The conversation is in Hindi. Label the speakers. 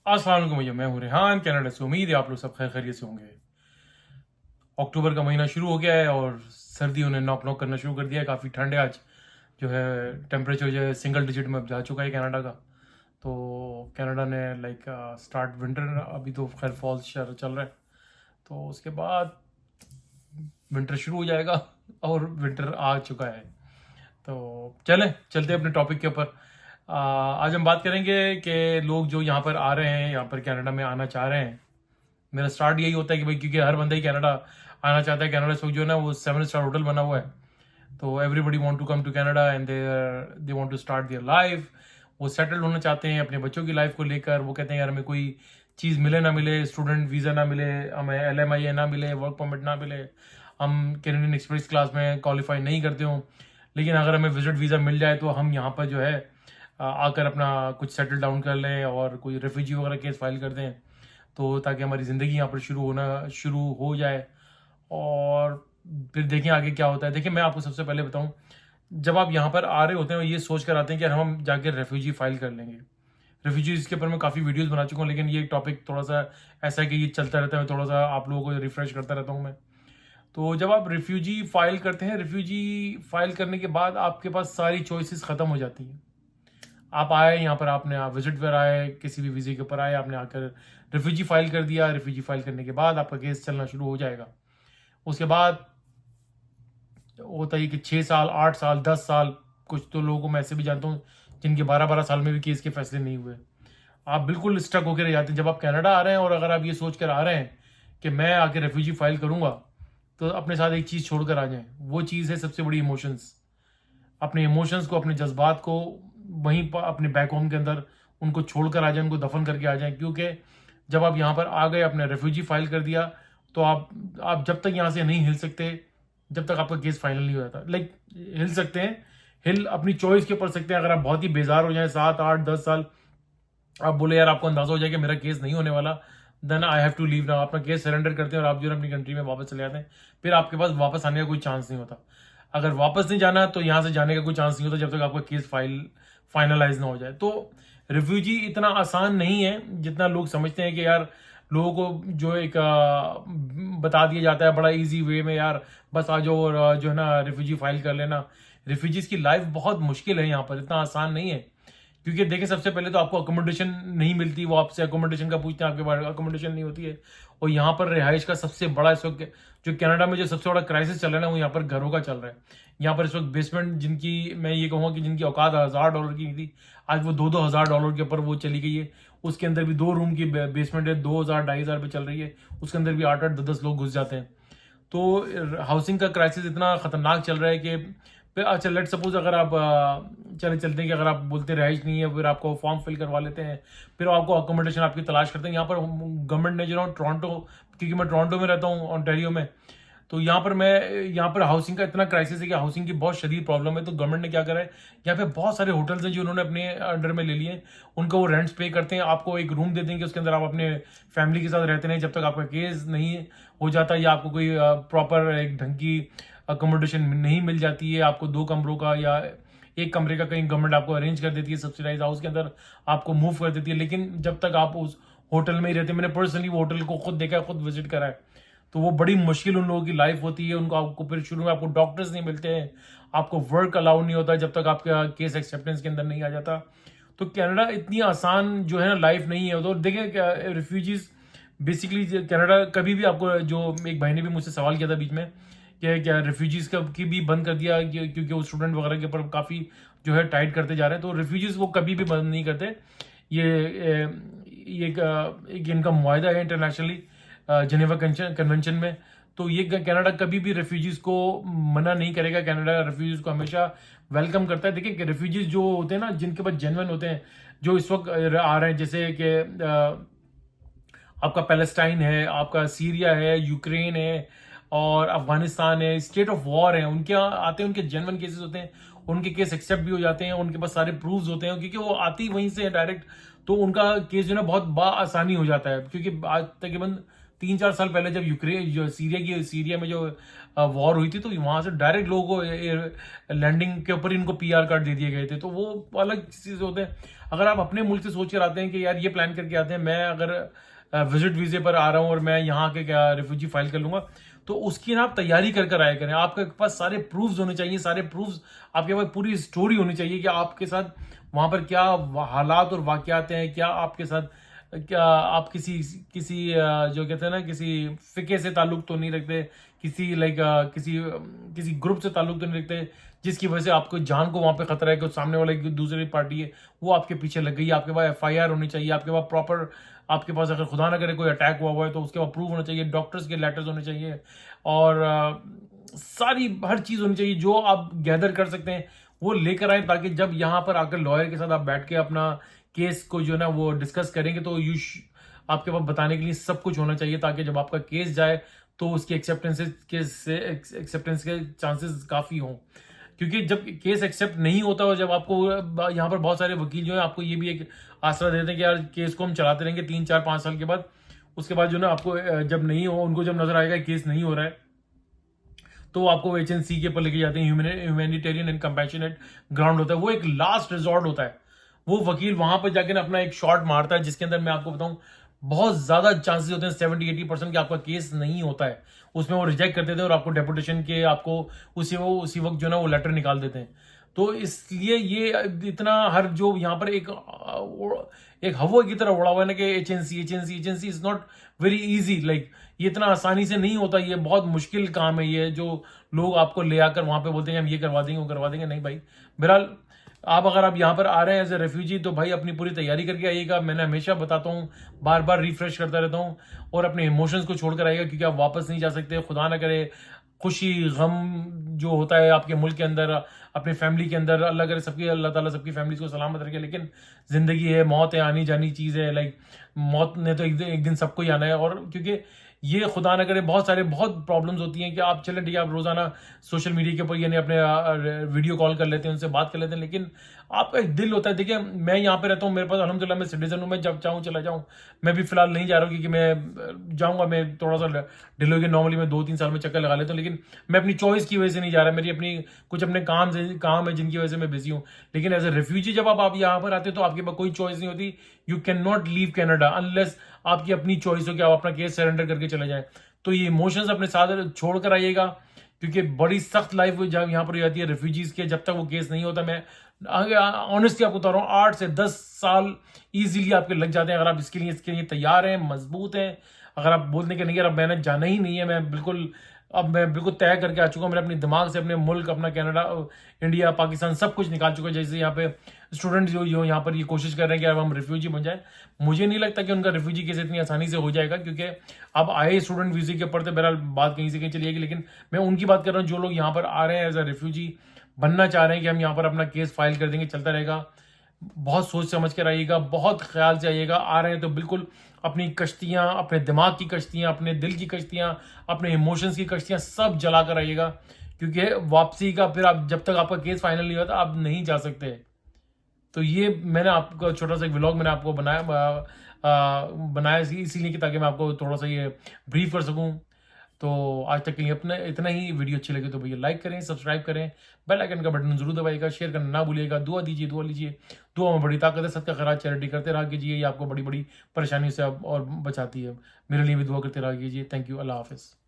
Speaker 1: अस्सलाम वालेकुम भैया, मैं हूँ रेहान कनाडा से। उम्मीद है आप लोग सब खैर खैरियत से होंगे। अक्टूबर का महीना शुरू हो गया है और सर्दियों ने नॉक नॉक करना शुरू कर दिया है। काफ़ी ठंड है आज, जो है टेम्परेचर जो है सिंगल डिजिट में अब जा चुका है कनाडा का। तो कनाडा ने लाइक स्टार्ट विंटर, अभी तो खैर फॉल चल रहा है, तो उसके बाद विंटर शुरू हो जाएगा और विंटर आ चुका है। तो चलते हैं अपने टॉपिक के ऊपर। आज हम बात करेंगे कि लोग जो यहाँ पर आ रहे हैं, यहाँ पर कनाडा में आना चाह रहे हैं। मेरा स्टार्ट यही होता है कि भाई, क्योंकि हर बंदा ही कनाडा आना चाहता है। कनाडा से जो है ना, वो 7 स्टार होटल बना हुआ है, तो everybody want to come to Canada and they want to start their life. वो सेटल्ड होना चाहते हैं अपने बच्चों की लाइफ को लेकर। वो कहते हैं यार, हमें कोई चीज़ मिले ना मिले, स्टूडेंट वीज़ा ना मिले, हमें LMIA ना मिले, वर्क परमिट ना मिले, हम कैनेडियन एक्सप्रेस क्लास में क्वालिफाई नहीं करते हों, लेकिन अगर हमें विजिट वीज़ा मिल जाए तो हम यहाँ पर जो है आकर अपना कुछ सेटल डाउन कर लें और कोई रेफ्यूजी वगैरह केस फाइल कर दें, तो ताकि हमारी ज़िंदगी यहाँ पर शुरू हो जाए। और फिर देखें आगे क्या होता है। देखिए, मैं आपको सबसे पहले बताऊं, जब आप यहाँ पर आ रहे होते हैं ये सोच कर आते हैं कि यार हम जाके रेफ्यूजी फाइल कर लेंगे। रेफ्यूजीज के ऊपर मैं काफ़ी वीडियोस बना चुका हूँ, लेकिन ये टॉपिक थोड़ा सा ऐसा है कि ये चलता रहता है, थोड़ा सा आप लोगों को रिफ्रेश करता रहता हूँ मैं। तो जब आप रेफ्यूजी फाइल करते हैं, रेफ्यूजी फाइल करने के बाद आपके पास सारी चॉइसेस ख़त्म हो जाती हैं। आप आए यहाँ पर, आपने विजिट पर आए, किसी भी वीज़े के ऊपर आए, आपने आकर रेफ्यूजी फाइल कर दिया। रेफ्यूजी फाइल करने के बाद आपका केस चलना शुरू हो जाएगा। उसके बाद होता है कि 6 साल, 8 साल, 10 साल, कुछ तो लोगों को मैं ऐसे भी जानता हूँ जिनके 12-12 साल में भी केस के फैसले नहीं हुए। आप बिल्कुल स्टक होकर रह जाते हैं जब आप कनाडा आ रहे हैं। और अगर आप ये सोच कर आ रहे हैं कि मैं आके रेफ्यूजी फाइल करूंगा, तो अपने साथ एक चीज़ छोड़कर आ जाएं। वो चीज़ है सबसे बड़ी इमोशंस। अपने इमोशंस को, अपने जज्बात को वहीं पर अपने बैक होम के अंदर उनको छोड़कर आ जाएं, उनको दफन करके आ जाएं। क्योंकि जब आप यहाँ पर आ गए, अपने रेफ्यूजी फाइल कर दिया, तो आप जब तक यहाँ से नहीं हिल सकते, जब तक आपका केस फाइनल नहीं हो जाता। लाइक हिल सकते हैं, हिल अपनी चॉइस के ऊपर सकते हैं। अगर आप बहुत ही बेजार हो जाए, 7, 8, 10 साल, आप बोले यार, आपको अंदाजा हो जाए कि मेरा केस नहीं होने वाला, then I have to leave now. अपना केस सरेंडर करते हैं और आप जो है अपनी कंट्री में वापस चले जाते हैं। फिर आपके पास वापस आने का कोई चांस नहीं होता। अगर वापस नहीं जाना तो यहाँ से जाने का कोई चांस नहीं होता जब तक आपका केस फाइनलाइज ना हो जाए। तो रिफ्यूजी इतना आसान नहीं है जितना लोग समझते हैं कि यार, लोगों को जो एक बता दिया जाता है बड़ा इजी वे में, यार बस आ जाओ और जो है ना रिफ्यूजी फाइल कर लेना। रिफ्यूजीज की लाइफ बहुत मुश्किल है यहाँ पर, इतना आसान नहीं है। क्योंकि देखिए, सबसे पहले तो आपको अकोमोडेशन नहीं मिलती। वो आपसे अकोमोडेशन का पूछते हैं, आपके पास अकोमोडेशन नहीं होती है। और यहाँ पर रिहाइश का सबसे बड़ा इस वक्त जो कनाडा में जो सबसे बड़ा क्राइसिस चल रहा है ना, वो यहाँ पर घरों का चल रहा है। यहाँ पर इस वक्त बेसमेंट, जिनकी मैं ये कहूँगा कि जिनकी औकात $1000 की थी, आज वो $2,000 के ऊपर वो चली गई है। उसके अंदर भी 2 रूम की बेसमेंट है, 2,000-2,500 पे चल रही है। उसके अंदर भी 8-8, 10-10 लोग घुस जाते हैं। तो हाउसिंग का क्राइसिस इतना खतरनाक चल रहा है कि फिर अच्छा, लेट सपोज अगर आप चलते हैं कि अगर आप बोलते रहाइश नहीं है, फिर आपको फॉर्म फिल करवा लेते हैं, फिर आपको अकोमोडेशन आपकी तलाश करते हैं। यहाँ पर गवर्नमेंट ने जो टोरंटो, क्योंकि मैं टोरंटो में रहता हूँ, ऑन्टेरियो में, तो यहाँ पर हाउसिंग का इतना क्राइसिस है कि हाउसिंग की बहुत शदीद प्रॉब्लम है। तो गवर्नमेंट ने क्या करा है, यहाँ पे बहुत सारे होटल्स हैं जो उन्होंने अपने अंडर में ले लिए हैं। उनको वो रेंट्स पे करते हैं, आपको एक रूम दे देंगे, उसके अंदर आप अपने फैमिली के साथ रहते हैं जब तक आपका केस नहीं हो जाता, या आपको कोई प्रॉपर एक ढंग की अकोमोडेशन नहीं मिल जाती है। आपको 2 कमरों का या एक कमरे का कहीं गवर्नमेंट आपको अरेंज कर देती है, सब्सिडाइज हाउस के अंदर आपको मूव कर देती है। लेकिन जब तक आप उस होटल में ही रहते, मैंने पर्सनली वो होटल को खुद देखा है, खुद विजिट करा है, तो वो बड़ी मुश्किल उन लोगों की लाइफ होती है। उनको आपको फिर शुरू में आपको डॉक्टर्स नहीं मिलते हैं, आपको वर्क अलाउ नहीं होता जब तक आपका केस एक्सेप्टेंस के अंदर नहीं आ जाता। तो कनाडा इतनी आसान जो है ना लाइफ नहीं है। तो देखिए, रिफ्यूजीज बेसिकली कनाडा कभी भी, आपको जो एक भाई ने भी मुझसे सवाल किया था बीच में कि क्या रिफ्यूजीज का की भी बंद कर दिया, क्योंकि वो स्टूडेंट वगैरह के ऊपर काफ़ी जो है टाइट करते जा रहे हैं। तो रिफ्यूजीज वो कभी भी बंद नहीं करते। ये एक इनका मुआहदा है इंटरनेशनली, जेनेवा कन्वेंशन में। तो ये कनाडा कभी भी रेफ्यूजीज को मना नहीं करेगा। कनाडा रेफ्यूजीज को हमेशा वेलकम करता है। देखिए, रेफ्यूजीज जो होते हैं ना, जिनके पास जेन्युइन होते हैं, जो इस वक्त आ रहे हैं, जैसे कि आपका पैलेस्टाइन है, आपका सीरिया है, यूक्रेन है और अफगानिस्तान है, स्टेट ऑफ वॉर है, उनके यहाँ आते हैं, उनके जेन्युइन केसेस होते हैं, उनके केस एक्सेप्ट भी हो जाते हैं, उनके पास सारे प्रूफ्स होते हैं, क्योंकि वो आती वहीं से डायरेक्ट। तो उनका केस जो है ना बहुत आसानी हो जाता है, क्योंकि आज तकरीबन 3-4 साल पहले जब यूक्रेन जो सीरिया में जो वॉर हुई थी, तो वहां से डायरेक्ट लोगों को लैंडिंग के ऊपर इनको पीआर कार्ड दे दिए गए थे। तो वो अलग चीज होते हैं। अगर आप अपने मुल्क से सोच कर आते हैं कि यार ये प्लान करके आते हैं, मैं अगर विजिट वीजे पर आ रहा हूँ और मैं यहाँ के क्या रिफ्यूजी फाइल कर लूंगा, तो उसकी ना आप तैयारी कर कर आया करें। आपके पास सारे प्रूफ्स होने चाहिए, सारे प्रूफ्स आपके पास पूरी स्टोरी होनी चाहिए कि आपके साथ वहां पर क्या हालात और वाकयात हैं, क्या आपके साथ क्या आप किसी किसी जो कहते हैं ना, किसी फिके से ताल्लुक तो नहीं रखते, किसी लाइक किसी ग्रुप से ताल्लुक तो नहीं रखते जिसकी वजह से आपको जान को वहां पे खतरा है कि सामने वाले की दूसरी पार्टी है वो आपके पीछे लग गई है। आपके पास एफआईआर होनी चाहिए, आपके पास प्रॉपर, आपके पास अगर खुदा ना करे कोई अटैक हुआ है तो उसके बाद प्रूफ होना चाहिए, डॉक्टर्स के लेटर्स होने चाहिए, और सारी हर चीज होनी चाहिए जो आप गैदर कर सकते हैं वो लेकर आए, ताकि जब यहाँ पर आकर लॉयर के साथ आप बैठ के अपना केस को जो है ना वो डिस्कस करेंगे, तो आपके पास बताने के लिए सब कुछ होना चाहिए, ताकि जब आपका केस जाए तो उसकी एक्सेप्टेंस के चांसेस काफी हों। क्योंकि जब केस एक्सेप्ट नहीं होता और जब आपको यहाँ पर बहुत सारे वकील जो है आपको ये भी एक आसरा देते हैं कि यार केस को हम चलाते रहेंगे 3-4-5 साल के बाद, उसके बाद जो ना आपको जब नहीं हो, उनको जब नजर आएगा केस नहीं हो रहा है, तो आपको एचएनसी के पर लेके जाते हैं। ह्यूमैनिटेरियन एंड कंपैशनेट ग्राउंड होता है, वो एक लास्ट रिजॉर्ट होता है। वो वकील वहां पर जाकर अपना एक शॉट मारता है जिसके अंदर मैं आपको बताऊं बहुत ज्यादा चांसेस होते हैं, 70-80% कि आपका केस नहीं होता है। उसमें वो रिजेक्ट कर देते हैं और आपको डेपुटेशन के आपको उसी वक्त जो ना वो लेटर निकाल देते हैं। तो इसलिए ये इतना हर जो यहाँ पर एक हवा की तरह उड़ा हुआ है ना कि HNC is not very easy, like ये इतना आसानी से नहीं होता, ये बहुत मुश्किल काम है। ये जो लोग आपको ले आकर वहां पे बोलते हैं हम ये करवा देंगे वो करवा देंगे, नहीं भाई। बहरहाल अगर आप यहाँ पर आ रहे हैं एज ए रेफ्यूजी तो भाई अपनी पूरी तैयारी करके आइएगा। मैंने हमेशा बताता हूँ, बार बार रिफ्रेश करता रहता हूँ, और अपने इमोशंस को छोड़कर आइएगा, क्योंकि आप वापस नहीं जा सकते। खुदा ना करे खुशी गम जो होता है आपके मुल्क के अंदर, अपने फैमिली के अंदर, अल्लाह करे सबकी, अल्लाह ताला सबकी फैमिली को सलामत रखे। लेकिन जिंदगी है, मौत है, आनी जानी चीज है, लाइक मौत ने तो एक दिन सबको ही आना है। और क्योंकि ये खुदा ना करे बहुत प्रॉब्लम्स होती हैं कि आप चले ठीक है, आप रोजाना सोशल मीडिया के ऊपर यानी अपने वीडियो कॉल कर लेते हैं, उनसे बात कर लेते हैं, लेकिन आपका एक दिल होता है। देखिए मैं यहाँ पे रहता हूँ, मेरे पास अल्हम्दुलिल्लाह मैं सिटीजन हूँ, मैं जब चाहूँ चला जाऊँ। मैं भी फिलहाल नहीं जा रहा हूँ क्योंकि मैं जाऊँगा, मैं थोड़ा सा डिले के नॉर्मली मैं 2-3 साल में चक्कर लगा लेता हूँ, लेकिन मैं अपनी चॉइस की वजह से नहीं जा रहा। मेरी अपनी कुछ अपने काम है जिनकी वजह से मैं बिजी हूँ। लेकिन एज ए रेफ्यूजी जब आप यहाँ पर आते हो तो आपके पास कोई चॉइस नहीं होती। You can not leave Canada unless आपकी अपनी चॉइस हो कि आप अपना केस सरेंडर करके चले जाएं। तो ये इमोशंस अपने साथ छोड़ कर आइएगा, क्योंकि बड़ी सख्त लाइफ जब यहाँ पर हो जाती है रेफ्यूजीज के, जब तक वो केस नहीं होता। मैं ऑनेस्टली आपको बता रहा हूँ 8 से 10 साल इजीली आपके लग जाते हैं अगर आप इसके लिए तैयार हैं, मजबूत हैं। अगर आप बोलने के नहीं यार अब मैंने जाना ही नहीं है, मैं बिल्कुल तय करके आ चुका हूँ, मैंने अपने दिमाग से अपने मुल्क, अपना कनाडा, इंडिया, पाकिस्तान सब कुछ निकाल चुका है। जैसे यहाँ पे स्टूडेंट जो यहाँ पर ये कोशिश कर रहे हैं कि अब हम रिफ्यूजी बन जाए, मुझे नहीं लगता कि उनका रिफ्यूजी केस इतनी आसानी से हो जाएगा, क्योंकि अब आए स्टूडेंट वीजे के ऊपर तो बहरहाल बात कहीं से कहीं चली जाएगी। लेकिन मैं उनकी बात कर रहा हूँ जो लोग यहाँ पर आ रहे हैं एज अ रिफ्यूजी बनना चाह रहे हैं कि हम यहाँ पर अपना केस फाइल कर देंगे, चलता रहेगा। बहुत सोच समझ कर आइएगा, बहुत ख्याल से आइएगा। आ रहे हैं तो बिल्कुल अपनी कश्तियां, अपने दिमाग की कश्तियां, अपने दिल की कश्तियां, अपने इमोशंस की कश्तियां सब जला कर आइएगा, क्योंकि वापसी का फिर आप जब तक आपका केस फाइनल नहीं होता आप नहीं जा सकते। तो ये मैंने आपको छोटा सा व्लॉग मैंने आपको बनाया इसीलिए कि ताकि मैं आपको थोड़ा सा ये ब्रीफ कर सकूं। तो आज तक के लिए अपने इतना ही। वीडियो अच्छी लगे तो भैया लाइक करें, सब्सक्राइब करें, बेल आइकन का बटन जरूर दबाइएगा, शेयर करना ना भूलिएगा, दुआ दीजिए, दुआ लीजिए। दुआ में बड़ी ताकत है, सदका खैरात चैरिटी करते रहा कीजिए, ये आपको बड़ी बड़ी परेशानी से और बचाती है। मेरे लिए भी दुआ करते रहा कीजिए। थैंक यू, अल्लाह हाफिज़।